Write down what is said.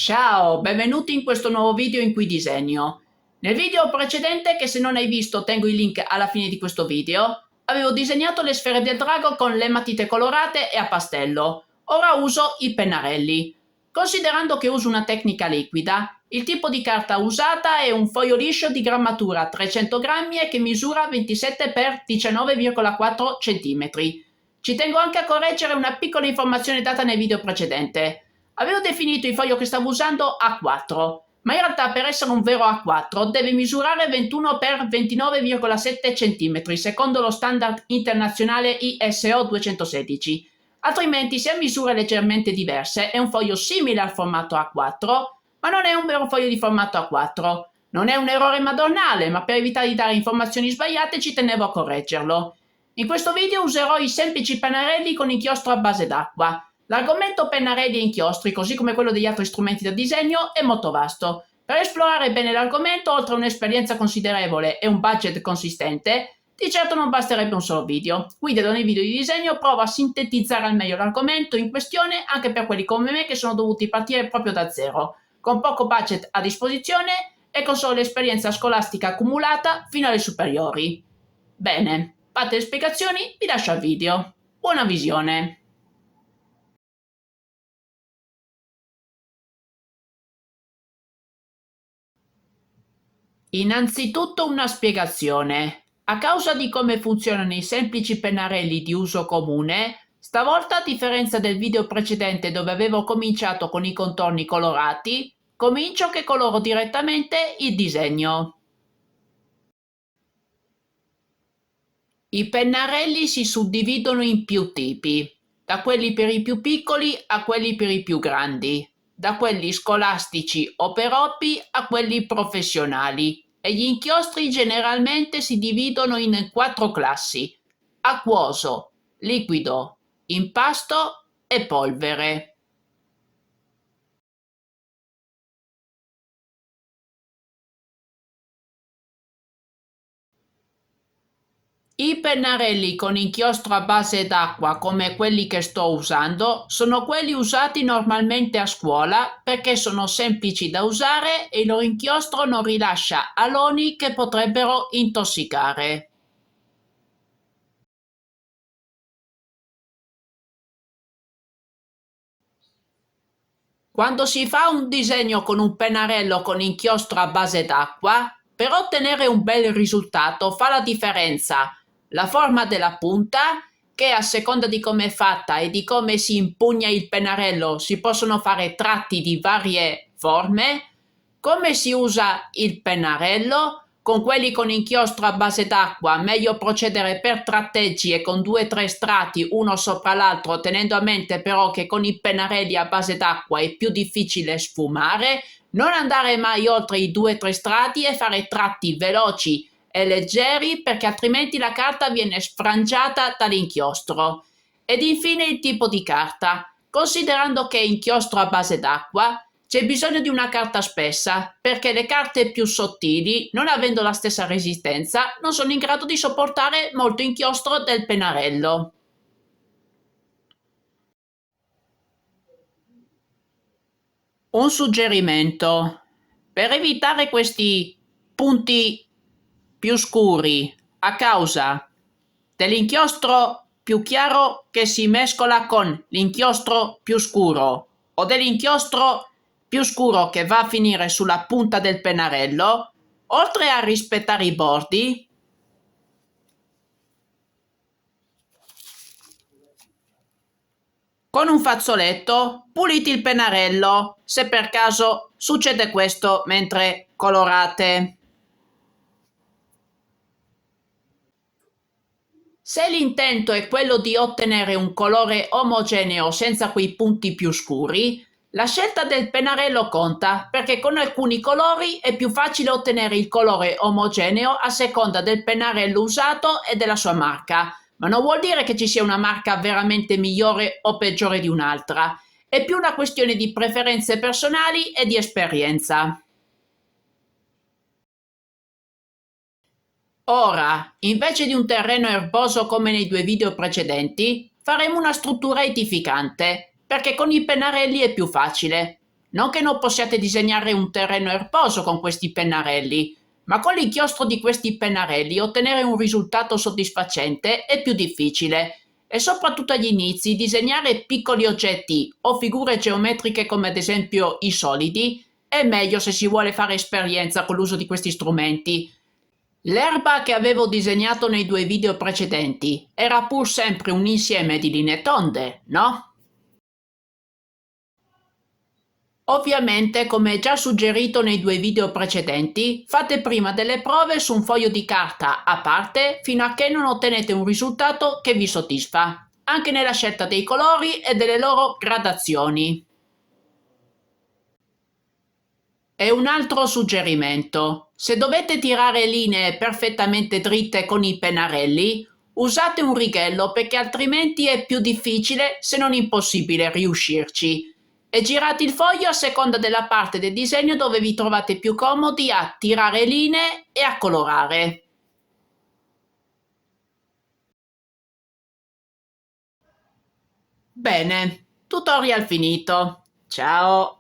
Ciao, benvenuti in questo nuovo video in cui disegno. Nel video precedente, che se non hai visto tengo il link alla fine di questo video, avevo disegnato le sfere del drago con le matite colorate e a pastello. Ora uso i pennarelli. Considerando che uso una tecnica liquida, il tipo di carta usata è un foglio liscio di grammatura 300 grammi e che misura 27 x 19,4 cm. Ci tengo anche a correggere una piccola informazione data nel video precedente. Avevo definito il foglio che stavo usando A4, ma in realtà per essere un vero A4 deve misurare 21 x 29,7 cm secondo lo standard internazionale ISO 216. Altrimenti, se ha misure leggermente diverse, è un foglio simile al formato A4, ma non è un vero foglio di formato A4. Non è un errore madornale, ma per evitare di dare informazioni sbagliate ci tenevo a correggerlo. In questo video userò i semplici pennarelli con inchiostro a base d'acqua. L'argomento pennarelli e inchiostri, così come quello degli altri strumenti da disegno, è molto vasto. Per esplorare bene l'argomento, oltre a un'esperienza considerevole e un budget consistente, di certo non basterebbe un solo video. Qui da ogni video di disegno provo a sintetizzare al meglio l'argomento in questione anche per quelli come me che sono dovuti partire proprio da zero, con poco budget a disposizione e con solo l'esperienza scolastica accumulata fino alle superiori. Bene, fatte le spiegazioni, vi lascio al video. Buona visione! Innanzitutto una spiegazione. A causa di come funzionano i semplici pennarelli di uso comune, stavolta a differenza del video precedente dove avevo cominciato con i contorni colorati, comincio che coloro direttamente il disegno. I pennarelli si suddividono in più tipi, da quelli per i più piccoli a quelli per i più grandi, da quelli scolastici o per hobby a quelli professionali, e gli inchiostri generalmente si dividono in 4 classi: acquoso, liquido, impasto e polvere. I pennarelli con inchiostro a base d'acqua come quelli che sto usando sono quelli usati normalmente a scuola perché sono semplici da usare e il loro inchiostro non rilascia aloni che potrebbero intossicare. Quando si fa un disegno con un pennarello con inchiostro a base d'acqua, per ottenere un bel risultato fa la differenza la forma della punta, che a seconda di come è fatta e di come si impugna il pennarello si possono fare tratti di varie forme, come si usa il pennarello. Con quelli con inchiostro a base d'acqua meglio procedere per tratteggi e con 2-3 strati uno sopra l'altro, tenendo a mente però che con i pennarelli a base d'acqua è più difficile sfumare, non andare mai oltre i 2-3 strati e fare tratti veloci e leggeri perché altrimenti la carta viene sfrangiata dall'inchiostro. Ed infine il tipo di carta. Considerando che è inchiostro a base d'acqua, c'è bisogno di una carta spessa, perché le carte più sottili, non avendo la stessa resistenza, non sono in grado di sopportare molto inchiostro del pennarello. Un suggerimento: per evitare questi punti più scuri a causa dell'inchiostro più chiaro che si mescola con l'inchiostro più scuro o dell'inchiostro più scuro che va a finire sulla punta del pennarello, oltre a rispettare i bordi, con un fazzoletto pulite il pennarello se per caso succede questo mentre colorate. Se l'intento è quello di ottenere un colore omogeneo senza quei punti più scuri, la scelta del pennarello conta perché con alcuni colori è più facile ottenere il colore omogeneo a seconda del pennarello usato e della sua marca, ma non vuol dire che ci sia una marca veramente migliore o peggiore di un'altra, è più una questione di preferenze personali e di esperienza. Ora, invece di un terreno erboso come nei 2 video precedenti, faremo una struttura edificante, perché con i pennarelli è più facile. Non che non possiate disegnare un terreno erboso con questi pennarelli, ma con l'inchiostro di questi pennarelli ottenere un risultato soddisfacente è più difficile e soprattutto agli inizi disegnare piccoli oggetti o figure geometriche come ad esempio i solidi è meglio se si vuole fare esperienza con l'uso di questi strumenti. L'erba che avevo disegnato nei due video precedenti era pur sempre un insieme di linee tonde, no? Ovviamente, come già suggerito nei due video precedenti, fate prima delle prove su un foglio di carta a parte fino a che non ottenete un risultato che vi soddisfa, anche nella scelta dei colori e delle loro gradazioni. E un altro suggerimento: se dovete tirare linee perfettamente dritte con i pennarelli, usate un righello perché altrimenti è più difficile, se non impossibile, riuscirci. E girate il foglio a seconda della parte del disegno dove vi trovate più comodi a tirare linee e a colorare. Bene, tutorial finito. Ciao!